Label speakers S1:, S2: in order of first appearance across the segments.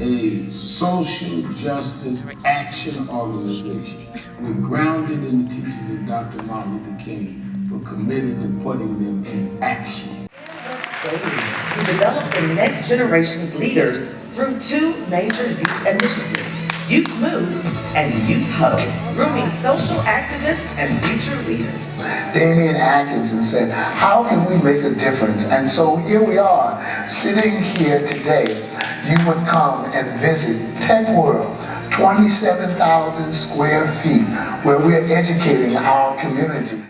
S1: a social justice action organization. We're grounded in the teachings of Dr. Martin Luther King. We're committed to putting them in action.
S2: To develop the next generation's leaders through two major youth initiatives, Youth Move and Youth Huddle, grooming social activists and future leaders.
S3: Damian Atkinson said, how can we make a difference? And so here we are, sitting here today. You would come and visit Tech World, 27,000 square feet, where we're educating our community.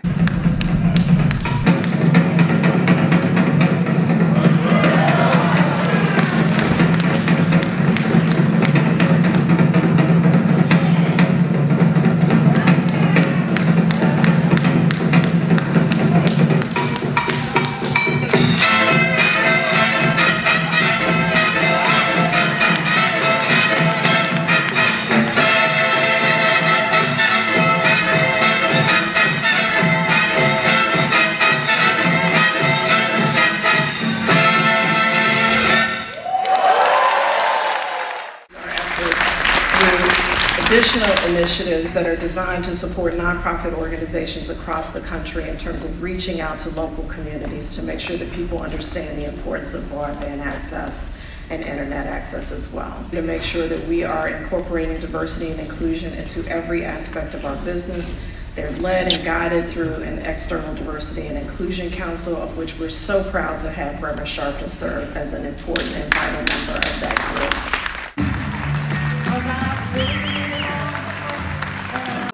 S4: Additional initiatives that are designed to support nonprofit organizations across the country in terms of reaching out to local communities to make sure that people understand the importance of broadband access and internet access as well. To make sure that we are incorporating diversity and inclusion into every aspect of our business. They're led and guided through an external diversity and inclusion council, of which we're so proud to have Reverend Sharpton serve as an important and vital member of that group.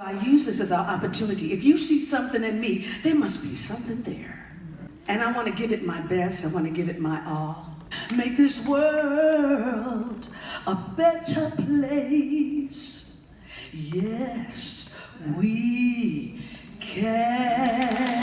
S5: I use this as our opportunity. If you see something in me, there must be something there. And I want to give it my best. I want to give it my all. Make this world a better place. Yes, we can.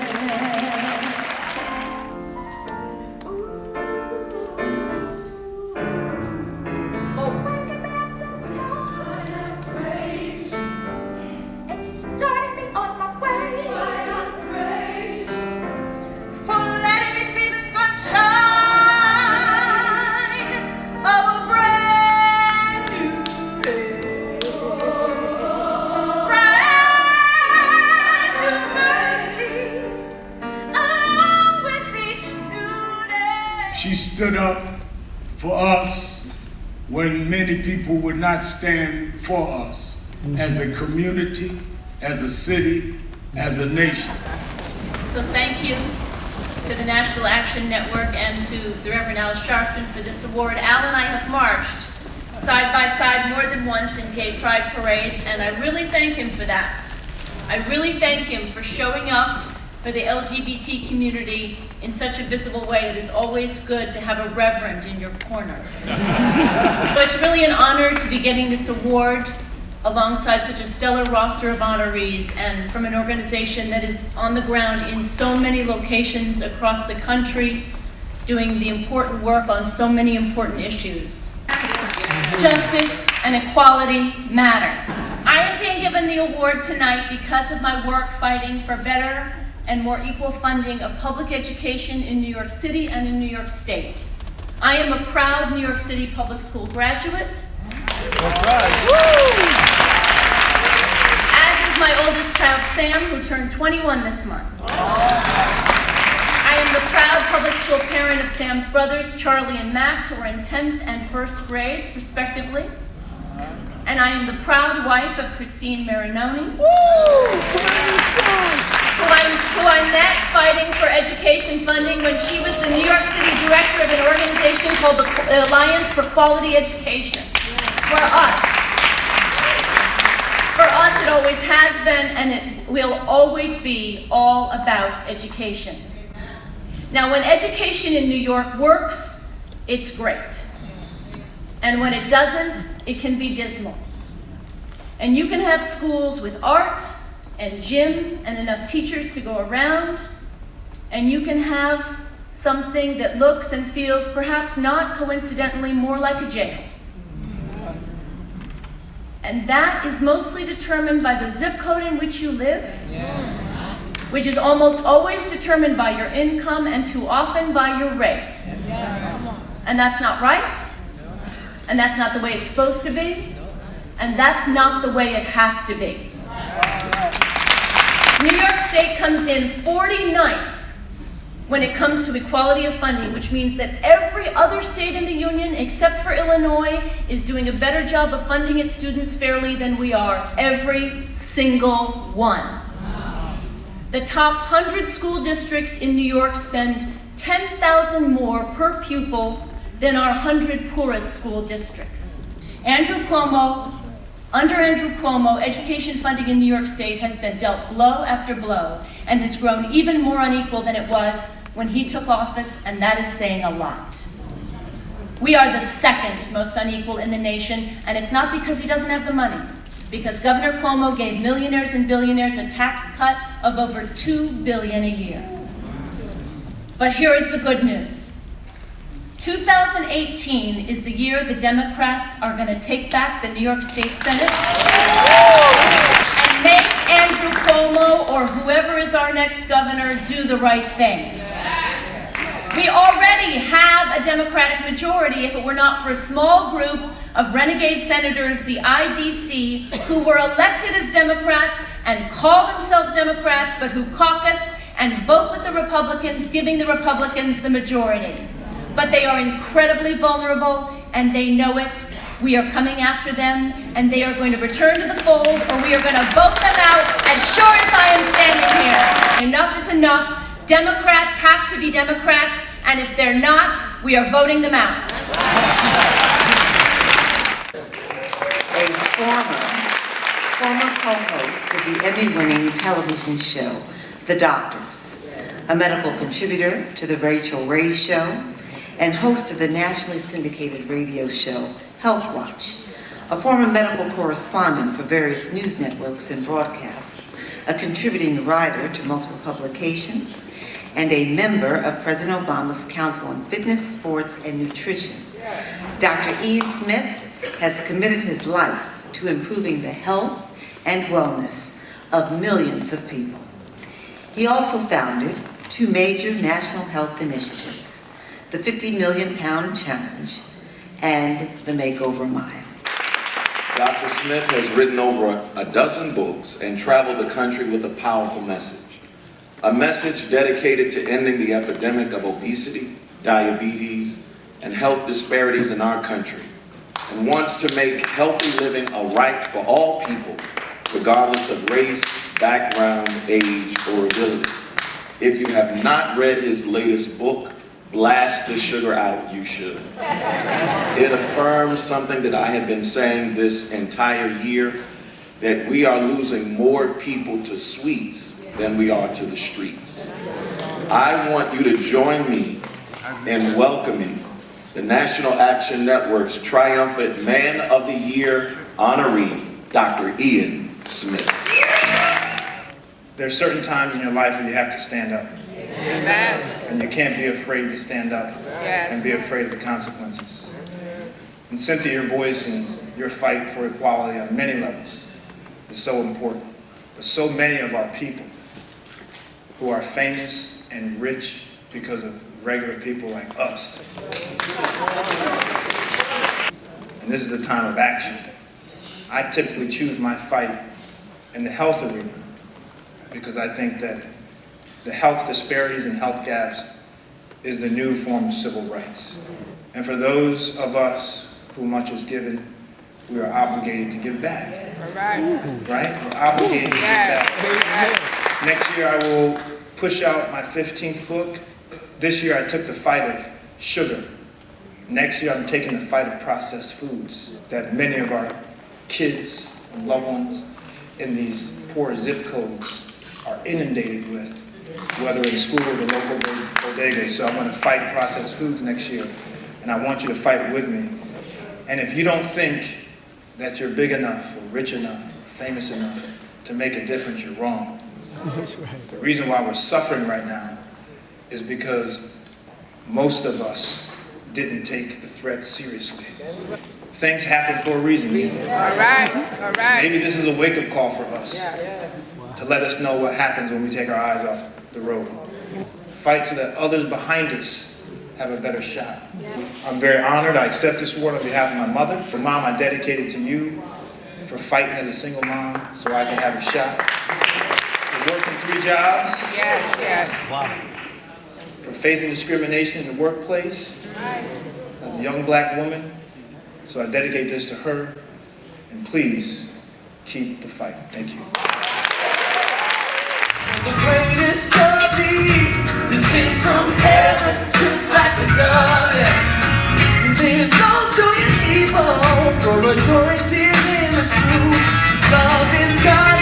S6: She stood up for us when many people would not stand for us as a community, as a city, as a nation.
S7: So thank you to the National Action Network and to the Reverend Al Sharpton for this award. Al and I have marched side by side more than once in gay pride parades, and I really thank him for that. I really thank him for showing up for the LGBT community in such a visible way. It is always good to have a reverend in your corner. So it's really an honor to be getting this award alongside such a stellar roster of honorees and from an organization that is on the ground in so many locations across the country, doing the important work on so many important issues. Justice and equality matter. I am being given the award tonight because of my work fighting for better and more equal funding of public education in New York City and in New York State. I am a proud New York City public school graduate. As is my oldest child, Sam, who turned 21 this month. I am the proud public school parent of Sam's brothers, Charlie and Max, who are in 10th and 1st grades, respectively. And I am the proud wife of Christine Marinoni, who I met fighting for education funding when she was the New York City director of an organization called the Alliance for Quality Education. For us. For us, it always has been, and it will always be all about education. Now, when education in New York works, it's great. And when it doesn't, it can be dismal. And you can have schools with art and gym and enough teachers to go around, and you can have something that looks and feels perhaps not coincidentally more like a jail. And that is mostly determined by the zip code in which you live, which is almost always determined by your income and too often by your race. And that's not right, and that's not the way it's supposed to be, and that's not the way it has to be. New York State comes in 49th when it comes to equality of funding, which means that every other state in the union, except for Illinois, is doing a better job of funding its students fairly than we are. Every single one. The top 100 school districts in New York spend $10,000 more per pupil than our 100 poorest school districts. Under Andrew Cuomo, education funding in New York State has been dealt blow after blow and has grown even more unequal than it was when he took office, and that is saying a lot. We are the second most unequal in the nation, and it's not because he doesn't have the money, because Governor Cuomo gave millionaires and billionaires a tax cut of over $2 billion a year. But here is the good news. 2018 is the year the Democrats are going to take back the New York State Senate and make Andrew Cuomo or whoever is our next governor do the right thing. We already have a Democratic majority if it were not for a small group of renegade senators, the IDC, who were elected as Democrats and call themselves Democrats, but who caucus and vote with the Republicans, giving the Republicans the majority. But they are incredibly vulnerable, and they know it. We are coming after them, and they are going to return to the fold, or we are going to vote them out as sure as I am standing here. Enough is enough. Democrats have to be Democrats, and if they're not, we are voting them out.
S8: A former co-host of the Emmy-winning television show, The Doctors, a medical contributor to The Rachel Ray Show, and host of the nationally syndicated radio show, Health Watch, a former medical correspondent for various news networks and broadcasts, a contributing writer to multiple publications, and a member of President Obama's Council on Fitness, Sports, and Nutrition. Dr. Ian Smith has committed his life to improving the health and wellness of millions of people. He also founded two major national health initiatives, the 50 Million Pound Challenge and the Makeover Mile.
S9: Dr. Smith has written over a dozen books and traveled the country with a powerful message. A message dedicated to ending the epidemic of obesity, diabetes, and health disparities in our country, and wants to make healthy living a right for all people, regardless of race, background, age, or ability. If you have not read his latest book, Blast the Sugar Out, you should. It affirms something that I have been saying this entire year, that we are losing more people to sweets than we are to the streets. I want you to join me in welcoming the National Action Network's triumphant Man of the Year honoree, Dr. Ian Smith.
S10: There are certain times in your life where you have to stand up. Amen. And you can't be afraid to stand up and be afraid of the consequences. And Cynthia, your voice and your fight for equality on many levels is so important. But so many of our people who are famous and rich because of regular people like us. And this is a time of action. I typically choose my fight in the health arena because I think that the health disparities and health gaps is the new form of civil rights. And for those of us who much is given, we are obligated to give back. Right? We're obligated to give back. Next year I will push out my 15th book. This year I took the fight of sugar. Next year I'm taking the fight of processed foods that many of our kids and loved ones in these poor zip codes are inundated with, whether in school or the local bodegas. So I'm going to fight processed foods next year, and I want you to fight with me. And if you don't think that you're big enough, or rich enough, or famous enough to make a difference, you're wrong. The reason why we're suffering right now is because most of us didn't take the threat seriously. Things happen for a reason.
S11: All right.
S10: Maybe this is a wake-up call for us to let us know what happens when we take our eyes off the road. Fight so that others behind us have a better shot. I'm very honored. I accept this award on behalf of my mother. The mom, I dedicate it to you for fighting as a single mom so I can have a shot. For working 3 jobs.
S11: Yes, yes.
S10: For facing discrimination in the workplace as a young black woman. So I dedicate this to her. And please, keep the fight. Thank you.
S12: The greatest of these descend from heaven, just like a dove. There's no joy in evil, for rejoices in the truth. Love is God.